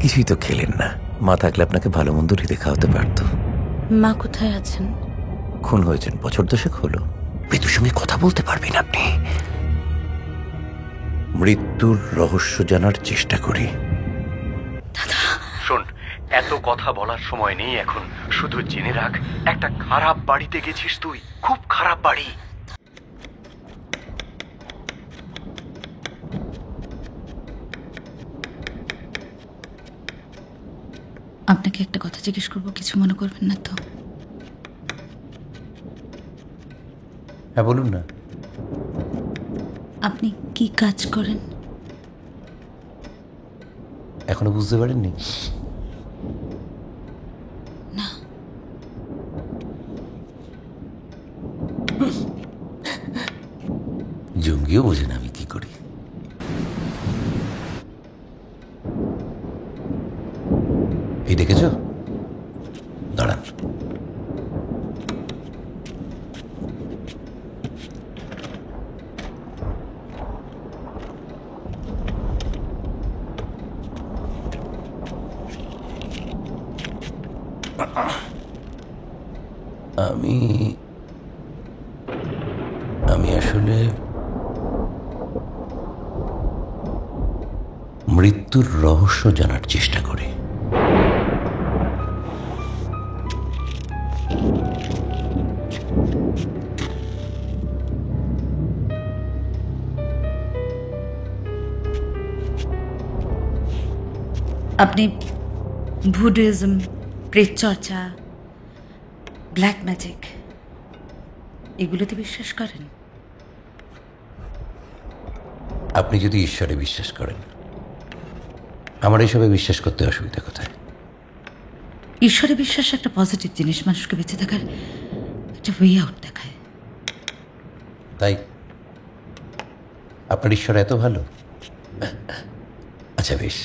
কিছুই তো খেলেন না। মা থাকলে আপনাকে ভালো মন্দ রেঁধে খাওয়াতে পারত। মা কোথায় আছেন? খুন হয়েছেন বছর দশেক হলো। মৃত্যুর সঙ্গে কথা বলতে পারবেন আপনি? মৃত্যুর রহস্য জানার চেষ্টা করি। দাদা শোন, এত কথা বলার সময় নেই এখন। শুধু জেনে রাখ, একটা খারাপ বাড়িতে গেছিস তুই, খুব খারাপ বাড়ি। আপনাকে একটা কথা জিজ্ঞেস করবো, কিছু মনে করবেন না তো? হ্যাঁ বলুন না। আপনি কি কাজ করেন? এখনো বুঝতে পারেননি? না। জঙ্গিও বোঝেন আমি কি করি। এই দেখেছ? দাঁড়ান। আমি আসলে মৃত্যুর রহস্য জানার চেষ্টা করি। আপনি ভুডিজম, প্রেত চর্চা, ব্ল্যাক ম্যাজিক এগুলোতে বিশ্বাস করেন? আপনি যদি ঈশ্বরে বিশ্বাস করেন, আমার এসবে বিশ্বাস করতে অসুবিধা কোথায়? ঈশ্বরে বিশ্বাস একটা পজিটিভ জিনিস, মানুষকে বেঁচে থাকার একটা ওয়ে আউট দেখায়। তাই আপনার ঈশ্বর এত ভালো? আচ্ছা বেশ,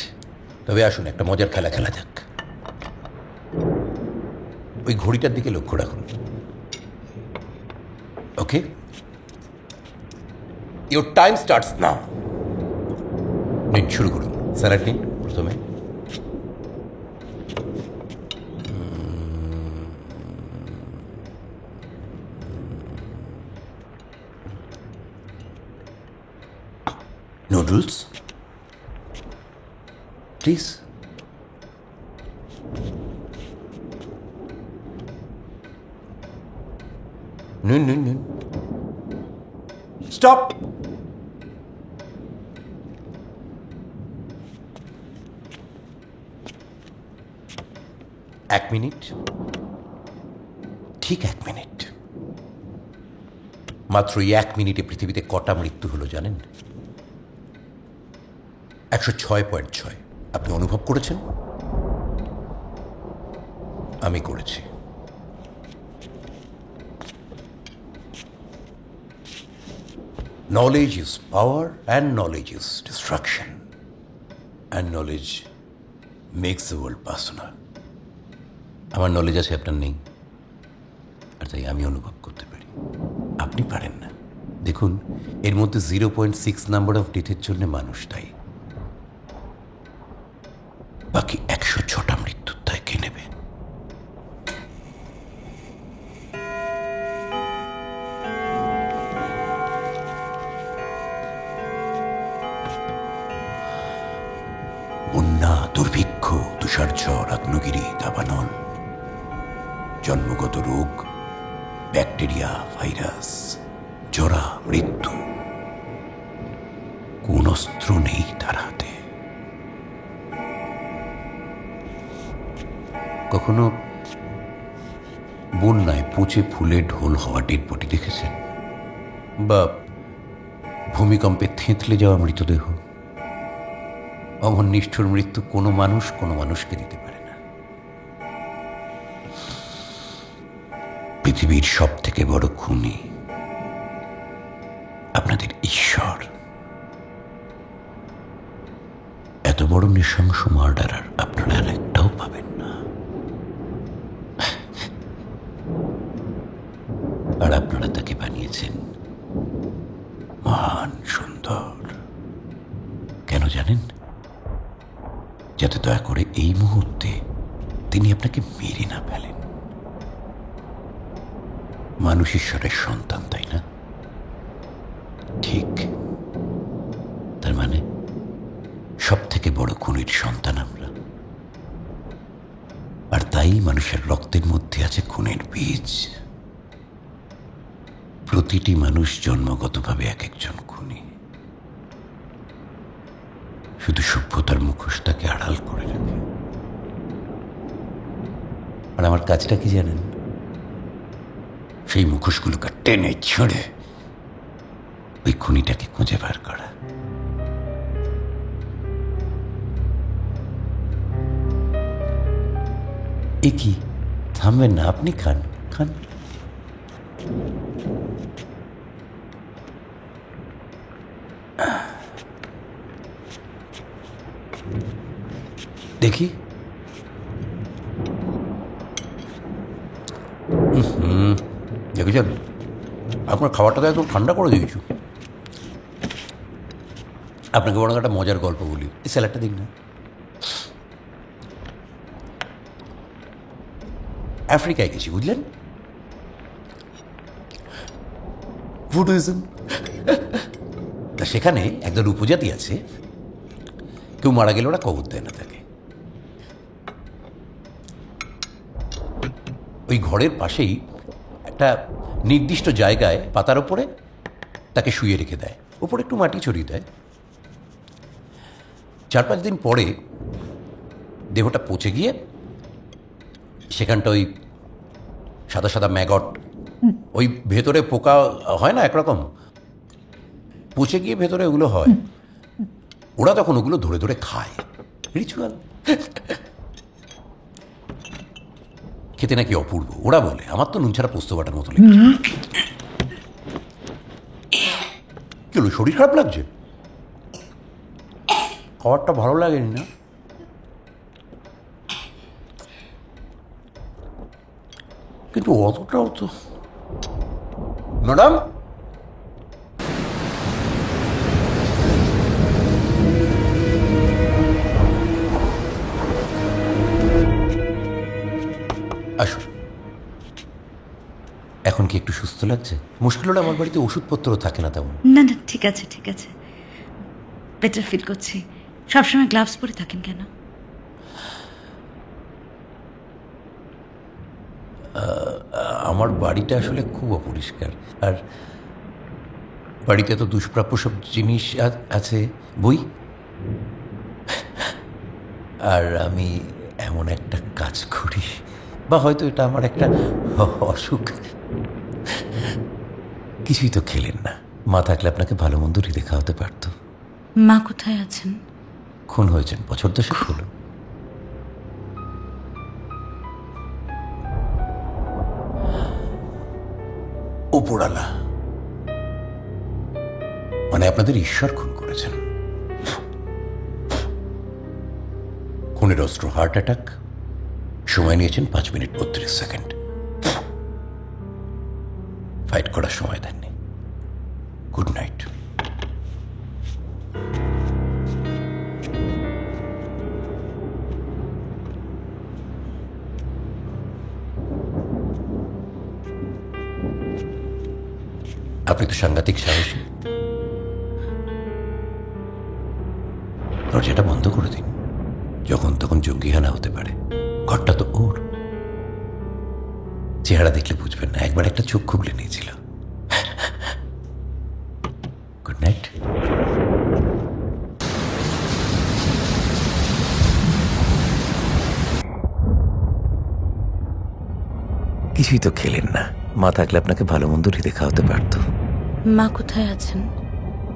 তবে আসুন একটা মজার খেলা খেলা যাক। ওই ঘড়িটার দিকে লক্ষ্য রাখুন। ওকে, ইউর টাইম স্টার্টস নাও। নিন, শুরু করুন। স্যালাড নিন প্রথমে। Noodles please. নিন নিন নিন। স্টপ। এক মিনিট, ঠিক 1 মিনিট। মাত্র এই 1 মিনিটে পৃথিবীতে কটা মৃত্যু হলো জানেন? 106.6। আপনি অনুভব করেছেন? আমি করেছি। Knowledge is power and knowledge is destruction. And knowledge makes the world personal. আমার নলেজ আছে, আপনার নেই, আর তাই আমি অনুভব করতে পারি, আপনি পারেন না। দেখুন, এর মধ্যে 0.6 নাম্বার অফ ডেথের জন্য মানুষ দায়ী। বাকি 106টা মৃত্যুর দায় কে নেবে? বন্যা, দুর্ভিক্ষ, তুষারঝড়, আগ্নেয়গিরি, দাবানল, জন্মগত রোগ, ব্যাকটেরিয়া, ভাইরাস, জরা, মৃত্যু, কোন অস্ত্র নেই তার হাতে। কখনো বন্যায় পচে ফুলে ঢোল হওয়া ডেড বডি দেখেছেন? বা ভূমিকম্পে থেঁতলে যাওয়া মৃতদেহ? অমন নিষ্ঠুর মৃত্যু কোনো মানুষকে দিতে পারে না। পৃথিবীর সব থেকে বড় খুনি আপনাদের ঈশ্বর। এত বড় নৃশংস মার্ডারার আপনারা আর একটাও পাবেন না। আর আপনারা তাকে বানিয়েছেন মহান, সুন্দর, জানেন? যাতে দয়া করে এই মুহূর্তে তিনি আপনাকে মেরে না ফেলেন। মানুষ ঈশ্বরের সন্তান, তাই না? ঠিক। তার মানে সব থেকে বড় খুনির সন্তান আমরা, আর তাই মানুষের রক্তের মধ্যে আছে খুনের বীজ। প্রতিটি মানুষ জন্মগতভাবে এক একজন খুনি, শুধু সভ্যতার মুখোশ তাকে আড়াল করে রাখে। আর আমার কাজটা কি জানেন? সেই মুখোশগুলোকে টেনে ছিঁড়ে ওই খুনিটাকে খুঁজে বার করা। এ কি, থামবেন না? আপনি খান খান। দেখি। দেখেছেন, আপনার খাবারটা তো একদম ঠান্ডা করে দিয়েছ। আপনাকে বরং একটা মজার গল্প বলি। এই স্যালাডটা দিন না। আফ্রিকায় গেছি, বুঝলেন? ভুডুইজম। তা সেখানে একজন উপজাতি আছে, কেউ মারা গেলে ওরা কবর দেয় না তাকে। ওই ঘরের পাশেই একটা নির্দিষ্ট জায়গায় পাতার ওপরে তাকে শুয়ে রেখে দেয়, ওপরে একটু মাটি ছড়িয়ে দেয়। 4-5 দিন পরে দেহটা পচে গিয়ে সেখানটা ওই সাদা সাদা ম্যাগট, ওই ভেতরে পোকা হয় না একরকম, পচে গিয়ে ভেতরে ওগুলো হয়। ওরা তখন ওগুলো ধরে ধরে খায়। রিচুয়াল। খেতে নাকি অপূর্ব ওরা বলে। আমার তো নুন ছাড়া পোস্ত বাটার মতো লেগেছে। কি হলো, শরীর খারাপ লাগছে? খাবারটা ভালো লাগেনি না? কিন্তু অতটাও তো। ম্যাডাম, আসুন। এখন কি একটু সুস্থ লাগছে? মুশকিল হলো আমার বাড়িতে ওষুধপত্র থাকে না তেমন। না না, ঠিক আছে ঠিক আছে, বেটার ফিল করছি। সবসময় গ্লাভস পরে থাকেন কেন? আমার বাড়িটা আসলে খুব অপরিষ্কার, আর বাড়িতে তো দুষ্প্রাপ্য সব জিনিস আছে, বই। আর আমি এমন একটা কাজ করি, বা হয়তো এটা আমার একটা অসুখ। কিছুই তো খেলেন না। মা থাকলে আপনাকে ভালো মন্দ রেঁধে খাওয়াতে পারতো। মা কোথায় আছেন? খুন হয়েছেন, বছর 10 হলো। উপরালা মানে আপনাদের ঈশ্বর খুন করেছেন। খুনের অস্ত্র হার্ট অ্যাটাক, সময় নিয়েছেন 5 মিনিট 32 সেকেন্ড। ফাইট করার সময় দেননি। Good night. আপনি তো সাংঘাতিক সাহসী। দরজাটা বন্ধ করে দিন, যখন তখন জঙ্গি হানা হতে পারে। ঘরটা তো ওর। চেহারা দেখলে বুঝবেন না, একবার একটা চোখ খুবলে নিয়েছিল। Good night. কিছুই তো খেলেন না। মা থাকলে আপনাকে ভালো মন্দ রেঁধে খাওয়াতে পারতো। মা কোথায় আছেন?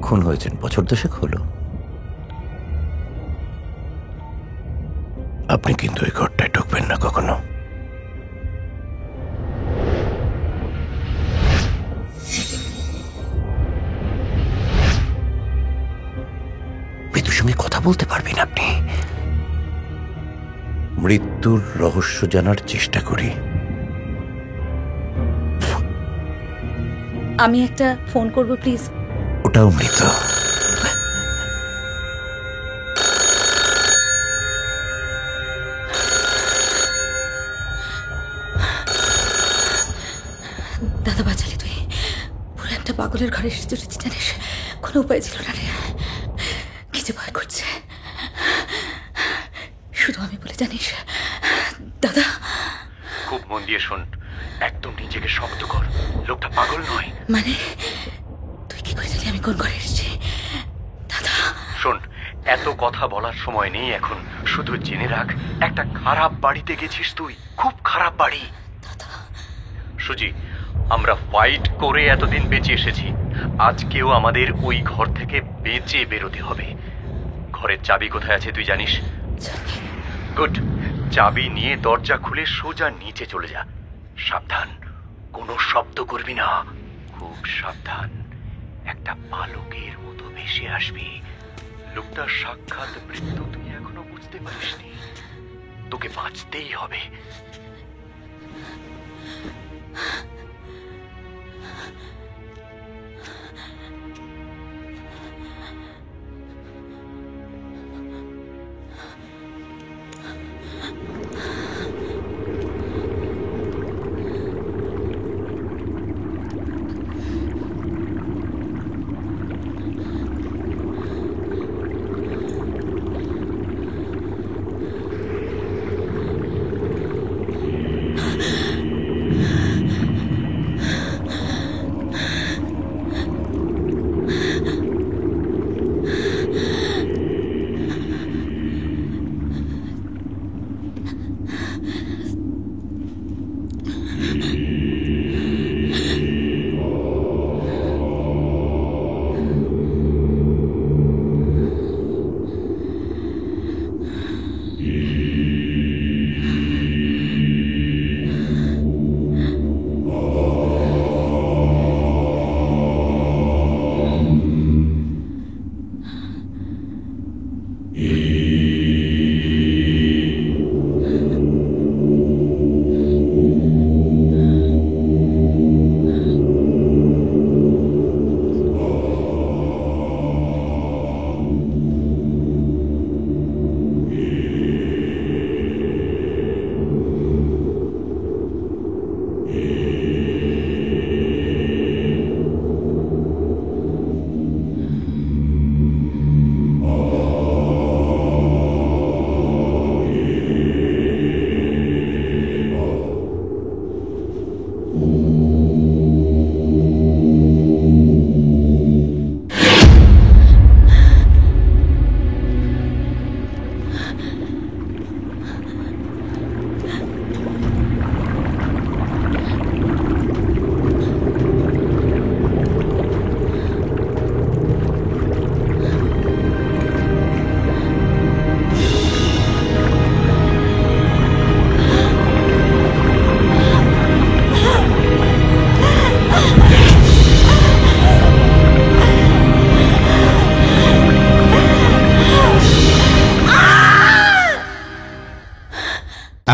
খুন হয়েছেন, বছর 10 হলো। আপনি কিন্তু ওই ঘরটায় ঢুকবেন না কখনো। মৃত্যুর সঙ্গে কথা বলতে পারবেন আপনি। মৃত্যুর রহস্য জানার চেষ্টা করি। আমি একটা ফোন করব প্লিজ। ওটাও মৃত। ঘরে এসে জুটেছি জানিস, কোনো উপায় ছিল না রে। কি যে ভয় করছে, শুধু আমি বলে জানিস দাদা। খুব মন দিয়ে শোন, একদম নিজেকে শক্ত কর, লোকটা পাগল নয়। মানে তুই কি করে জানি আমি কোন ঘরে এসেছি দাদা? শোন, এত কথা বলার সময় নেই এখন, শুধু জেনে রাখ একটা খারাপ বাড়িতে গেছিস তুই, খুব খারাপ বাড়ি। দাদা সুজি, আমরা ফাইট করে এতদিন বেঁচে এসেছি, আজকেও আমাদের ওই ঘর থেকে বেঁচে বেরোতে হবে। ঘরের চাবি কোথায় আছে তুই জানিস? জানি। গুড, চাবি নিয়ে দরজা খুলে সোজা নিচে চলে যা। সাবধান, কোনো শব্দ করবি না, খুব সাবধান। একটা পালকের মতো ভেসে আসবি। লোকটার সাক্ষাৎ মৃত্যু তুই এখনো বুঝতে পারিসনি, তোকে বাঁচতেই হবে।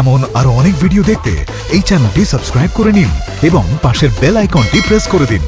এমন আরো অনেক ভিডিও দেখতে এই চ্যানেলটি সাবস্ক্রাইব করে নিন এবং পাশের বেল আইকনটি প্রেস করে দিন।